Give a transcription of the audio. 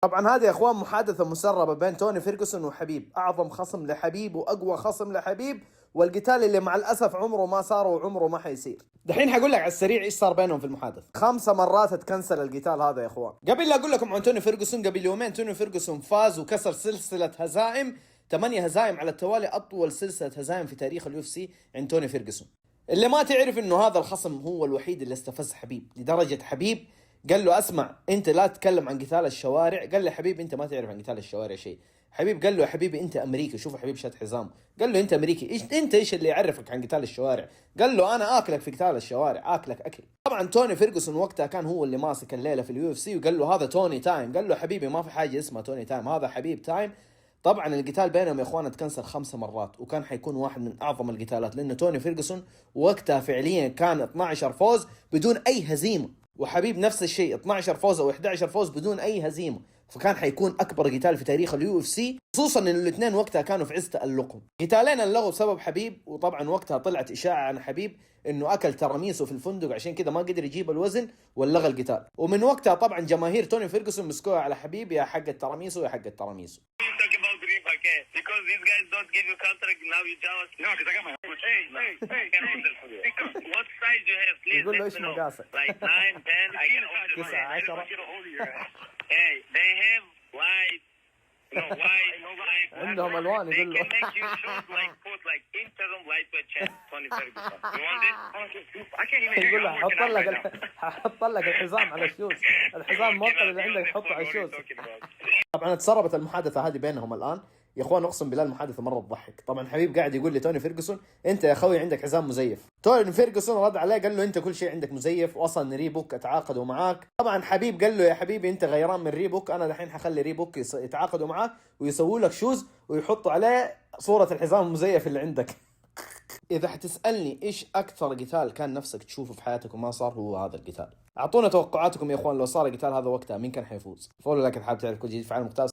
طبعا هذه يا اخوان محادثة مسربة بين توني فيرغسون وحبيب، اعظم خصم لحبيب واقوى خصم لحبيب، والقتال اللي مع الاسف عمره ما صار وعمره ما حيصير. دحين حقول لك على السريع ايش صار بينهم في المحادثة. 5 مرات اتكنسل القتال هذا يا اخوان. قبل لا اقول لكم عن توني فيرغسون، قبل يومين توني فيرغسون فاز وكسر سلسلة هزائم، 8 هزائم على التوالي، اطول سلسلة هزائم في تاريخ اليو اف سي عند توني فيرغسون. اللي ما تعرف انه هذا الخصم هو الوحيد اللي استفز حبيب، لدرجة حبيب قال له اسمع انت لا تتكلم عن قتال الشوارع. قال له حبيب انت ما تعرف عن قتال الشوارع شيء. حبيب قال له يا حبيبي انت امريكي. شوف حبيب شد حزام، قال له انت امريكي، ايش اللي يعرفك عن قتال الشوارع؟ قال له انا اكلك في قتال الشوارع، اكلك اكل. طبعا توني فيرغسون وقتها كان هو اللي ماسك الليله في اليو اف سي، وقال له هذا توني تايم. قال له حبيبي ما في حاجه اسمها توني تايم، هذا حبيب تايم. طبعا القتال بينهم يا اخوان اتكنسل 5 مرات، وكان حيكون واحد من اعظم القتالات، لانه توني فيرغسون وقتها فعليا كان 12 فوز بدون اي هزيمه، وحبيب نفس الشيء 12 فوز او 11 فوز بدون اي هزيمه. فكان حيكون اكبر قتال في تاريخ اليو اف سي، خصوصا ان الاثنين وقتها كانوا في عز تألقهم. قتالين انلغوا بسبب حبيب، وطبعا وقتها طلعت اشاعه عن حبيب انه اكل تراميسو في الفندق عشان كذا ما قدر يجيب الوزن ولغى القتال. ومن وقتها طبعا جماهير توني فيرغسون مسكوها على حبيب، يا حق التراميسو يا حق التراميسو. Because these guys don't give you contract, now you jealous. No, because I got my... Hey. What size do you have, please? يقول له Let ايش me know. مقاسك؟ Like 9, 10, I can order 9 10. Hey, they have white, white. عندهم الوان. They يقول له can make you shoes like put like interim lightweight chest, Tony Ferguson. You want this? I can't even يقول له حط لك الحزام على الشوز، الحزام الموقع اللي عندك حطه على الشوز. طبعا تسربت المحادثه هذه بينهم الان يا اخوان، اقسم بالله المحادثه مره تضحك. طبعا حبيب قاعد يقول لتوني فيرغسون انت يا اخوي عندك حزام مزيف. توني فيرغسون رد عليه قال له انت كل شيء عندك مزيف، واصلا ريبوك اتعاقدوا معاك. طبعا حبيب قال له يا حبيبي انت غيران من ريبوك، انا الحين حخلي ريبوك يتعاقدوا معاك ويسووا لك شوز ويحطوا عليه صوره الحزام المزيف اللي عندك. إذا حتسألني إيش أكثر قتال كان نفسك تشوفه في حياتك وما صار، هو هذا القتال. أعطونا توقعاتكم يا إخوان، لو صار القتال هذا وقتها مين كان حيفوز؟ فولو لك الحاب تعرف كل جديد في عالم مختلف.